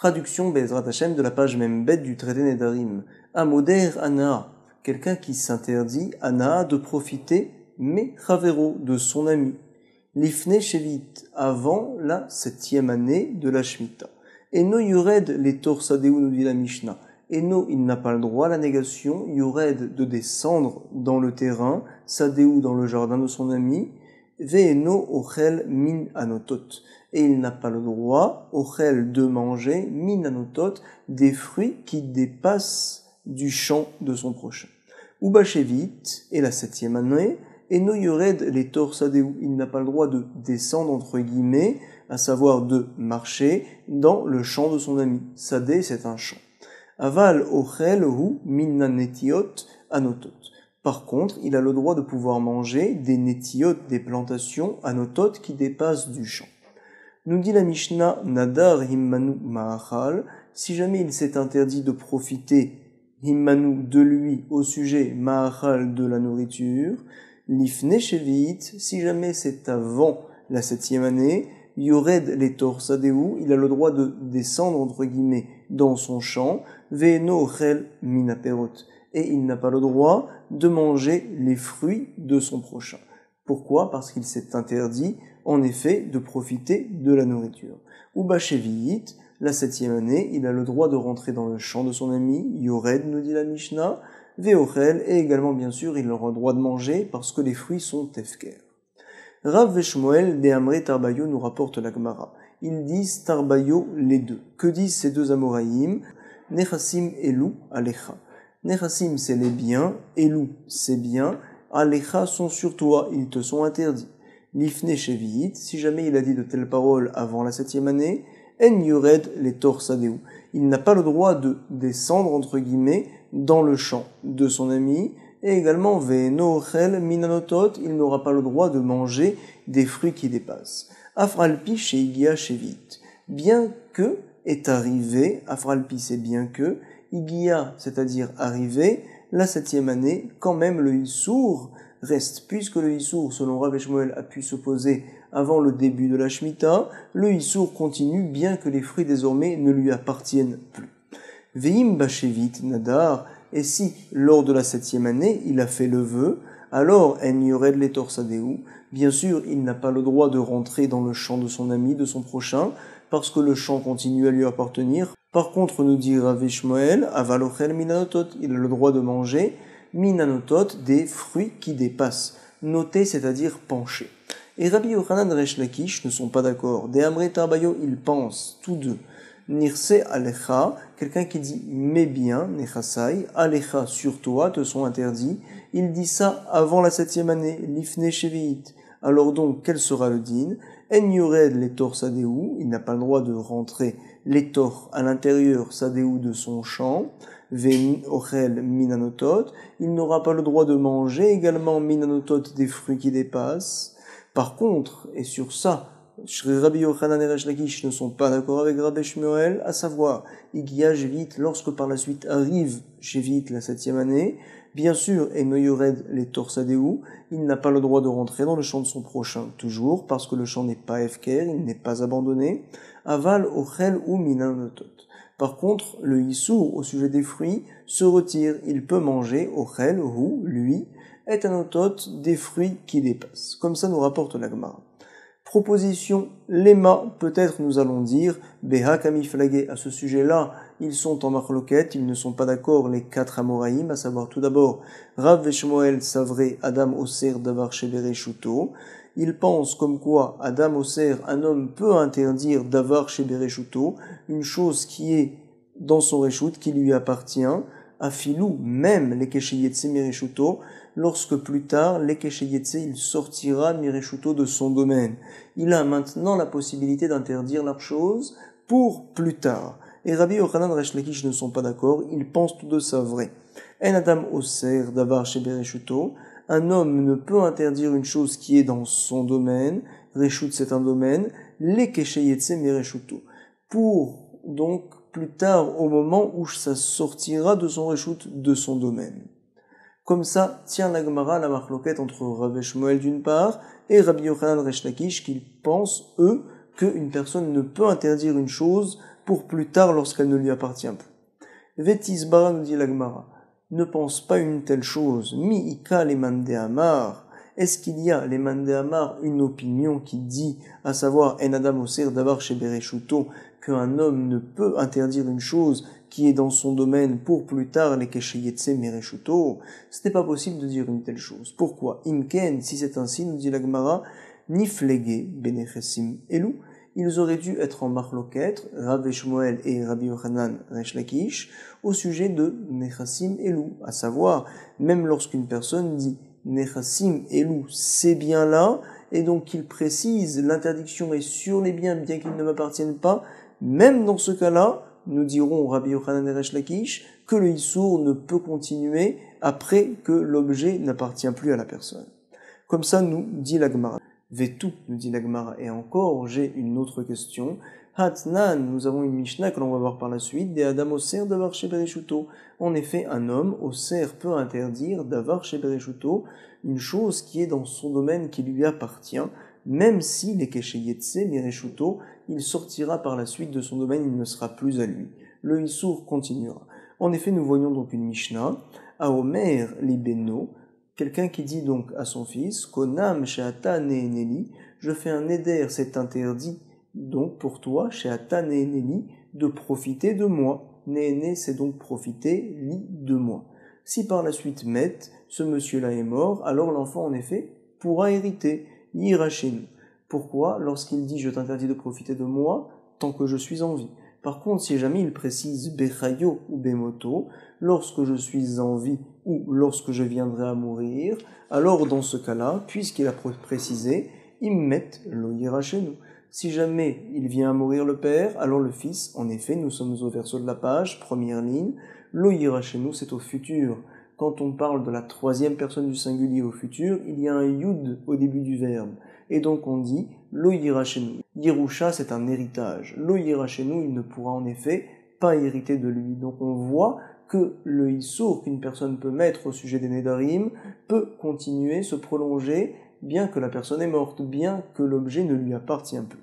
Traduction Bezrat Hashem de la page même bête du traité Nedarim. Amoder Ana, quelqu'un qui s'interdit, Ana, de profiter, mais Chavero, de son ami. Lifne Shevit, avant la 7e année de la Shemitah. Eno Yured, les Torsadeu, nous dit la Mishnah. Eno, il n'a pas le droit à la négation, Yured, de descendre dans le terrain, Sadeu, dans le jardin de son ami, Ve'eno Ochel Min Anotot. Et il n'a pas le droit, Ochel, de manger, Min Anotot, des fruits qui dépassent du champ de son prochain. Ubashevit, et la 7e année, Eno Yured, les Torsadeu, il n'a pas le droit de descendre, entre guillemets, à savoir de marcher, dans le champ de son ami. Sadé, c'est un champ. Aval Ochel Hu Min Netiot Anotot. Par contre, il a le droit de pouvoir manger des netiot, des plantations anotot qui dépassent du champ. Nous dit la Mishnah, Nadar himmanu ma'achal, si jamais il s'est interdit de profiter himmanu de lui au sujet ma'achal de la nourriture, lifne shevit, si jamais c'est avant la 7e année, yored les torsadeu, il a le droit de descendre entre guillemets dans son champ, ve'eno ochel minaperot, et il n'a pas le droit de manger les fruits de son prochain. Pourquoi ? Parce qu'il s'est interdit, en effet, de profiter de la nourriture. Ubashevit, la 7e année, il a le droit de rentrer dans le champ de son ami, Yored, nous dit la Mishnah, Veochel, et également, bien sûr, il aura le droit de manger parce que les fruits sont tefker. Rav Veshmoel de Amre Tarbayo nous rapporte la Gemara. Ils disent Tarbayo les deux. Que disent ces deux Amoraïm ? Nechassim Elou Alecha. Nechassim, c'est les biens, Elou, c'est bien, Alecha sont sur toi, ils te sont interdits. Lifne Shevit, si jamais il a dit de telles paroles avant la 7e année, En Yured les Torsadeu. Il n'a pas le droit de descendre, entre guillemets, dans le champ de son ami, et également Ve'eno Ochel Minanotot, il n'aura pas le droit de manger des fruits qui dépassent. Afralpi Sheigia Shevit. Bien que est arrivé, Afralpi c'est bien que, Igia, c'est-à-dire arrivé, la 7e année, quand même le Issour reste. Puisque le Issour, selon Rav Shmuel, a pu se poser avant le début de la Shemitah, le Issour continue bien que les fruits désormais ne lui appartiennent plus. Veim Bashevit Nadar, et si, lors de la 7e année, il a fait le vœu, alors En Yored les Torsadeu, bien sûr, il n'a pas le droit de rentrer dans le champ de son ami, de son prochain, parce que le champ continue à lui appartenir. Par contre, nous dit Rav Shmuel, Aval Ochel Minanotot, il a le droit de manger Minanotot, des fruits qui dépassent. Noter, c'est-à-dire pencher. Et Rabbi Yochanan et Resh Lakish ne sont pas d'accord. De Amre Tarbayo, ils pensent, tous deux. Nirse Alecha, quelqu'un qui dit mes biens, Nechasai, Alecha, sur toi, te sont interdits. Il dit ça avant la 7e année, Lifne Shevit. Alors donc, quel sera le din? En Yored les Tor Sadeu, il n'a pas le droit de rentrer les Tor à l'intérieur Sadeu de son champ. Ven Ochel Minanotot, il n'aura pas le droit de manger également Minanotot des fruits qui dépassent. Par contre, et sur ça, Rabbi Yochanan et Resh Lakish ne sont pas d'accord avec Rabbi Shmuel, à savoir, Igia Shevit, lorsque par la suite arrive Shevit la 7e année, bien sûr, Eno Yored les Torsadeu, il n'a pas le droit de rentrer dans le champ de son prochain, toujours, parce que le champ n'est pas efker, il n'est pas abandonné. Aval Ochel ou Minanotot. Par contre, le Issour, au sujet des fruits, se retire, il peut manger Ochel ou, lui, est un otot des fruits qui dépassent. Comme ça nous rapporte la Gemara. Proposition Lema, peut-être nous allons dire, Beha Kamiflagé, à ce sujet-là, ils sont en marloquette, ils ne sont pas d'accord, les 4 Amoraïm, à savoir tout d'abord, Rav Veshmoel Savré, Adam Oser Davar Shebere Shuto. Ils pensent comme quoi Adam Oser, un homme peut interdire Davar Shebere Shuto, une chose qui est dans son Reshut, qui lui appartient, Afilou, même les Kesheyetse Mireshuto, lorsque plus tard, les Kesheyetse, il sortira Mireshuto de son domaine. Il a maintenant la possibilité d'interdire la chose pour plus tard. Et Rabbi Yochanan et Resh Lakish ne sont pas d'accord, ils pensent tous deux ça vrai. En Adam Oser Davar Shebereshuto, un homme ne peut interdire une chose qui est dans son domaine, Reshut c'est un domaine, les Kesheyetse Mireshuto. Pour donc plus tard, au moment où ça sortira de son Reshut, de son domaine. Comme ça, tient la Gemara la marloquette entre Rav Shmuel d'une part et Rabbi Yochanan Resh Lakish qui pensent, eux, qu'une personne ne peut interdire une chose pour plus tard lorsqu'elle ne lui appartient plus. Vetisbara nous dit la Gemara, ne pense pas une telle chose. Mi ika les mandéamar. Est-ce qu'il y a les mandéamar une opinion qui dit, à savoir en adam oser davar chez Bereshuto, qu'un homme ne peut interdire une chose qui est dans son domaine pour plus tard les kesheyetse mereshuto? Ce n'est pas possible de dire une telle chose. Pourquoi? Imken, si c'est ainsi, nous dit la Gemara, niflege benechesim elu. Ils auraient dû être en marloquette, Rav Shmuel et Rabbi Yochanan Resh Lakish, au sujet de Nechassim Elou, à savoir, même lorsqu'une personne dit Nechassim Elou, ces biens-là, et donc qu'il précise l'interdiction est sur les biens bien qu'ils ne m'appartiennent pas, même dans ce cas-là, nous dirons Rabbi Yochanan et Resh Lakish que le Issour ne peut continuer après que l'objet n'appartient plus à la personne. Comme ça nous dit la Gemara. Vetu, nous dit la Gemara. Et encore, j'ai une autre question. Hatnan, nous avons une Mishnah que l'on va voir par la suite, des Adam Oser d'avar chez Bereshuto. En effet, un homme, Oser, peut interdire d'avar chez Bereshuto une chose qui est dans son domaine qui lui appartient, même si les Kesheyetse, Bereshuto, il sortira par la suite de son domaine, il ne sera plus à lui. Le Issour continuera. En effet, nous voyons donc une Mishnah, à Omer libeno, quelqu'un qui dit donc à son fils, Konam she'ata ne'eneli, je fais un éder, c'est interdit, donc pour toi, she'ata ne'eneli, de profiter de moi. Ne'ene, c'est donc profiter, li, de moi. Si par la suite Met, ce monsieur-là est mort, alors l'enfant en effet pourra hériter, yirachenu. Pourquoi? Lorsqu'il dit je t'interdis de profiter de moi, tant que je suis en vie. Par contre, si jamais il précise bechayo ou bemoto, lorsque je suis en vie ou lorsque je viendrai à mourir, alors dans ce cas-là, puisqu'il a précisé, ils mettent l'oyera chez nous. Si jamais il vient à mourir le père, alors le fils, en effet, nous sommes au verso de la page, première ligne, l'oyera chez nous, c'est au futur. Quand on parle de la troisième personne du singulier au futur, il y a un yud au début du verbe. Et donc on dit lo yira chez nous. Yerusha, c'est un héritage. Lo yira chez nous, il ne pourra en effet pas hériter de lui. Donc on voit que le issour qu'une personne peut mettre au sujet des nedarim peut continuer, se prolonger, bien que la personne est morte, bien que l'objet ne lui appartient plus.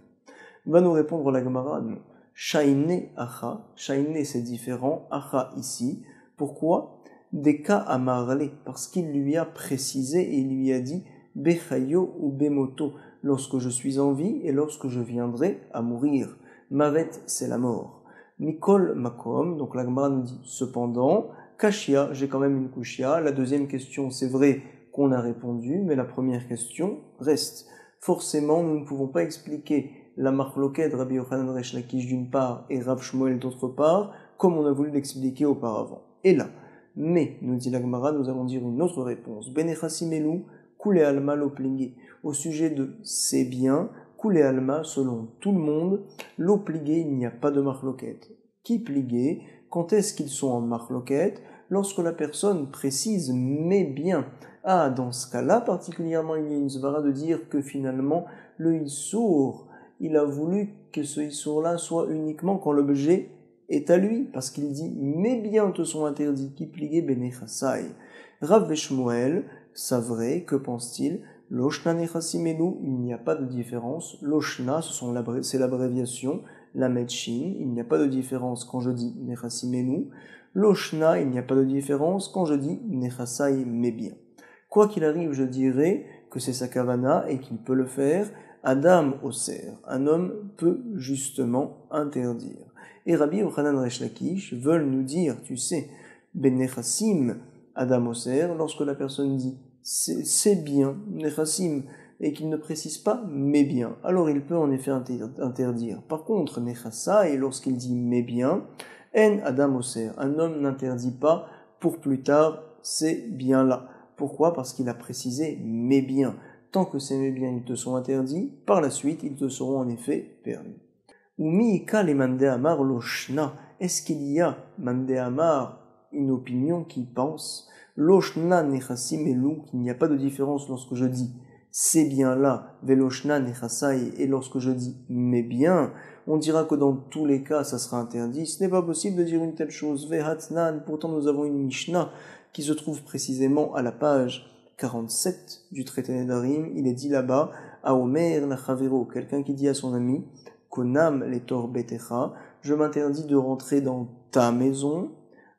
Va nous répondre la Gemara, non. Shaine acha, shaine c'est différent, acha ici. Pourquoi? Des cas à marler, parce qu'il lui a précisé et il lui a dit bechayo ou bemoto, lorsque je suis en vie et lorsque je viendrai à mourir. Mavet, c'est la mort. Mikol makom, donc la Gemara nous dit cependant, kashia, j'ai quand même une kushia. La deuxième question, c'est vrai qu'on a répondu, mais la première question reste. Forcément, nous ne pouvons pas expliquer la marloquette Rabbi Yochanan Resh Lakish d'une part et Rav Shmuel d'autre part, comme on a voulu l'expliquer auparavant. Et là, mais, nous dit la Gemara, nous allons dire une autre réponse. Benechasimelu, Koulé Alma l'opligué. Au sujet de ces biens, Koulé Alma, selon tout le monde, l'opligué, il n'y a pas de marloquette. Qui pligué? Quand est-ce qu'ils sont en marloquette? Lorsque la personne précise mes biens. Ah, dans ce cas-là, particulièrement, il y a une svara de dire que finalement, le issour, il a voulu que ce issour-là soit uniquement quand l'objet est à lui, parce qu'il dit mes biens te sont interdits, qui pligué benechasai. Rav Shmuel, c'est vrai, que pense-t-il? Loshna nechasimelu, il n'y a pas de différence. Loshna, c'est l'abréviation, la medshin, il n'y a pas de différence quand je dis nechasimelu. Loshna, il n'y a pas de différence quand je dis nechasai, mes biens. Quoi qu'il arrive, je dirais que c'est sa kavana et qu'il peut le faire. Adam oser, un homme peut justement interdire. Et Rabbi Yochanan Resh Lakish veulent nous dire, tu sais, ben nechassim, Adam oser, lorsque la personne dit c'est bien, nechassim, et qu'il ne précise pas mes biens, alors il peut en effet interdire. Par contre, nechassa, et lorsqu'il dit mes biens, en Adam oser, un homme n'interdit pas pour plus tard ces biens-là. Pourquoi? Parce qu'il a précisé mes biens. Tant que ces mes biens ils te sont interdits, par la suite ils te seront en effet permis. Umiika le mandéamar loshna. Est-ce qu'il y a mandéamar une opinion qui pense loshna nechassim elu, qu'il n'y a pas de différence lorsque je dis ces biens-là, veloshna nechasai, et lorsque je dis mes biens, on dira que dans tous les cas ça sera interdit. Ce n'est pas possible de dire une telle chose. Vehatnan, pourtant nous avons une Mishnah qui se trouve précisément à la page 47 du traité Nedarim. Il est dit là-bas, à Omer la Chavero, quelqu'un qui dit à son ami, Konam le tor betecha, je m'interdis de rentrer dans ta maison.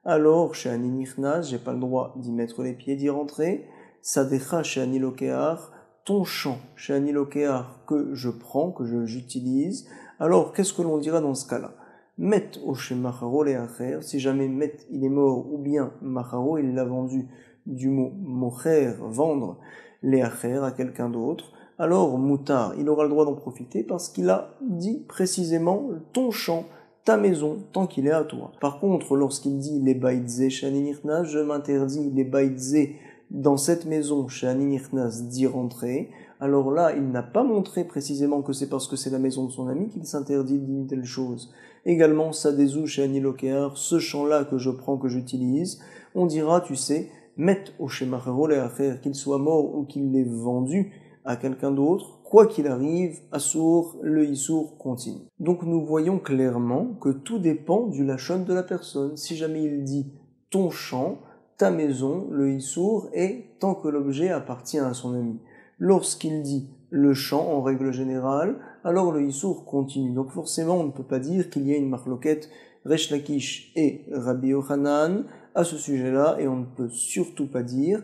Alors, chez Ani Nichnas, j'ai pas le droit d'y mettre les pieds, d'y rentrer. Sadecha chez Ani Lokear, ton champ chez Ani Lokear que je prends, que j'utilise. Alors, qu'est-ce que l'on dira dans ce cas-là? Met au chez Macharo les acher, si jamais Met il est mort, ou bien Macharo il l'a vendu, du mot mocher, vendre, les acher à quelqu'un d'autre, alors Moutar, il aura le droit d'en profiter parce qu'il a dit précisément ton champ, ta maison, tant qu'il est à toi. Par contre, lorsqu'il dit les baïtzé chez Ani Nichnas, je m'interdis les baïtzé dans cette maison chez Ani Nichnas d'y rentrer, alors là, il n'a pas montré précisément que c'est parce que c'est la maison de son ami qu'il s'interdit d'une telle chose. Également, Sadezou chez Ani Lokear, ce champ-là que je prends, que j'utilise, on dira, tu sais, met au Shemachero Leacher, qu'il soit mort ou qu'il l'ait vendu à quelqu'un d'autre, quoi qu'il arrive, Assour, le Issour continue. Donc nous voyons clairement que tout dépend du lachon de la personne. Si jamais il dit ton champ, ta maison, le Issour, est tant que l'objet appartient à son ami. Lorsqu'il dit le champ en règle générale, alors le Issour continue. Donc forcément, on ne peut pas dire qu'il y a une marloquette Resh Lakish et Rabbi Yochanan à ce sujet-là, et on ne peut surtout pas dire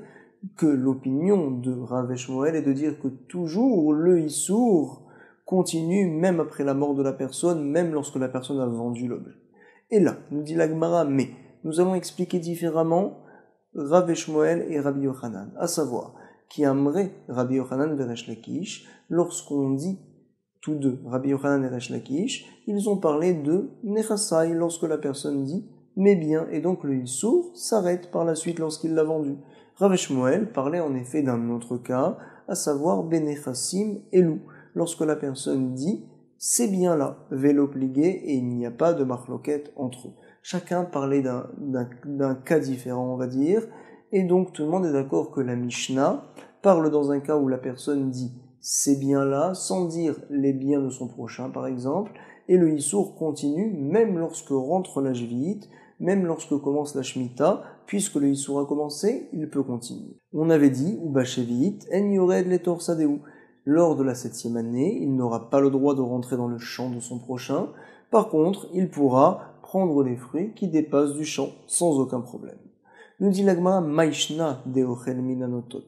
que l'opinion de Rav Shmuel est de dire que toujours le Issour continue même après la mort de la personne, même lorsque la personne a vendu l'objet. Et là, nous dit la Gemara, mais nous allons expliquer différemment Rav Shmuel et Rabbi Yochanan, à savoir, qui aimerait Rabbi Yochanan et Resh Lakish, lorsqu'on dit tous deux, Rabbi Yochanan et Resh Lakish, ils ont parlé de Nechasai, lorsque la personne dit mes biens, et donc le Issour s'arrête par la suite lorsqu'il l'a vendu. Rav Shmuel parlait en effet d'un autre cas, à savoir Benechassim Elou, lorsque la personne dit ces biens-là, vélo pligué, et il n'y a pas de marloquette entre eux. Chacun parlait d'un cas différent, on va dire, et donc tout le monde est d'accord que la Mishnah parle dans un cas où la personne dit ces biens-là, sans dire les biens de son prochain par exemple, et le Issour continue même lorsque rentre la Jvite, même lorsque commence la Shemitah, puisque le Issour a commencé, il peut continuer. On avait dit, ou Bachevit, en yored les torsadeu. Lors de la 7e année, il n'aura pas le droit de rentrer dans le champ de son prochain. Par contre, il pourra prendre les fruits qui dépassent du champ, sans aucun problème. Nous dit l'Agma, Maishna deochel minanotot.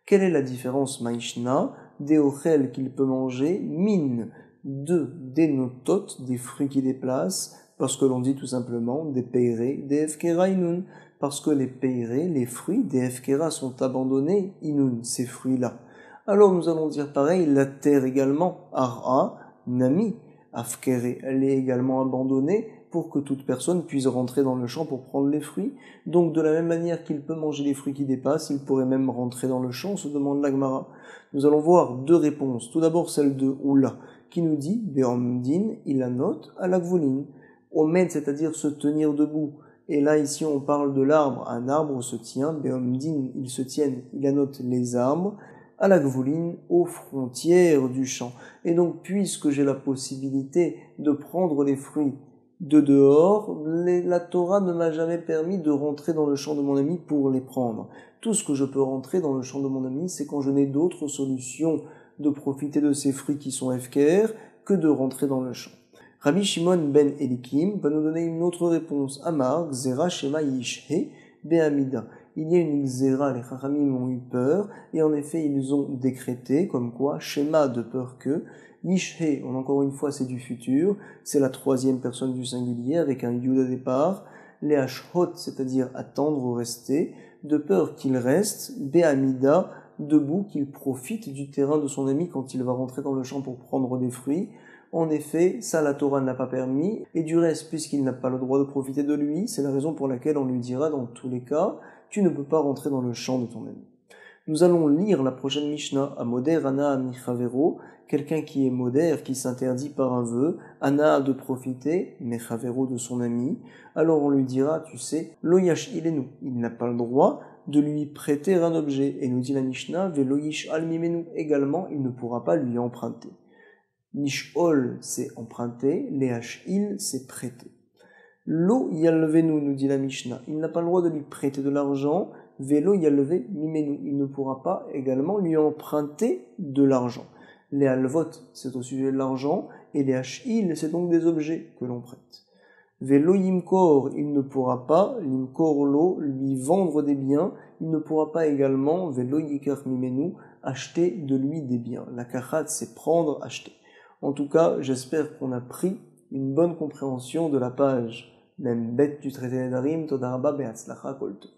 Quelle est la différence Maishna deochel qu'il peut manger, min de denotot, des fruits qui déplacent, parce que l'on dit tout simplement des peiré, des efkera inun, parce que les peiré, les fruits des efkera sont abandonnés, inun, ces fruits-là. Alors nous allons dire pareil, la terre également, ara, nami, afkere, elle est également abandonnée pour que toute personne puisse rentrer dans le champ pour prendre les fruits. Donc de la même manière qu'il peut manger les fruits qui dépassent, il pourrait même rentrer dans le champ, se demande l'Agmara. Nous allons voir deux réponses. Tout d'abord celle de Oula, qui nous dit, Beomdin, il note à l'Agvoline. Omed, c'est-à-dire se tenir debout. Et là, ici, on parle de l'arbre. Un arbre se tient, Beomdin, ils se tiennent, il annote les arbres, à la Gvoline, aux frontières du champ. Et donc, puisque j'ai la possibilité de prendre les fruits de dehors, la Torah ne m'a jamais permis de rentrer dans le champ de mon ami pour les prendre. Tout ce que je peux rentrer dans le champ de mon ami, c'est quand je n'ai d'autre solution de profiter de ces fruits qui sont FKR que de rentrer dans le champ. Rabbi Shimon ben Elikim va nous donner une autre réponse. Amar, Gzera Shema Yishhe Be'amida. Il y a une Gzera, les Chachamim ont eu peur, et en effet ils ont décrété, comme quoi, Shema de peur que, Yishhe, encore une fois c'est du futur, c'est la troisième personne du singulier avec un yud au départ, les Ashhot, c'est-à-dire attendre ou rester, de peur qu'il reste, Be'amida, debout, qu'il profite du terrain de son ami quand il va rentrer dans le champ pour prendre des fruits. En effet, ça la Torah n'a pas permis, et du reste, puisqu'il n'a pas le droit de profiter de lui, c'est la raison pour laquelle on lui dira dans tous les cas, tu ne peux pas rentrer dans le champ de ton ami. Nous allons lire la prochaine Mishnah, à Moder Ana Amichavero, quelqu'un qui est modère, qui s'interdit par un vœu, Ana de profiter, Mechavero de son ami, alors on lui dira, tu sais, Loyash ilenu, il n'a pas le droit de lui prêter un objet, et nous dit la Mishnah, Veloyish almimenu, également, il ne pourra pas lui emprunter. Nishol, c'est emprunter, Leashil, c'est prêter. Lo yalvenu, nous dit la Mishnah, il n'a pas le droit de lui prêter de l'argent, Velo yalve mimenu, il ne pourra pas également lui emprunter de l'argent. Les alvot, c'est au sujet de l'argent, et les hashil, c'est donc des objets que l'on prête. Velo yimkor, il ne pourra pas, limkorlo, lui vendre des biens, il ne pourra pas également, velo yikar mimenu, acheter de lui des biens. La kachat, c'est prendre, acheter. En tout cas, j'espère qu'on a pris une bonne compréhension de la page, même bête du traité Nedarim, Todaraba Be'atzlacha Kolto.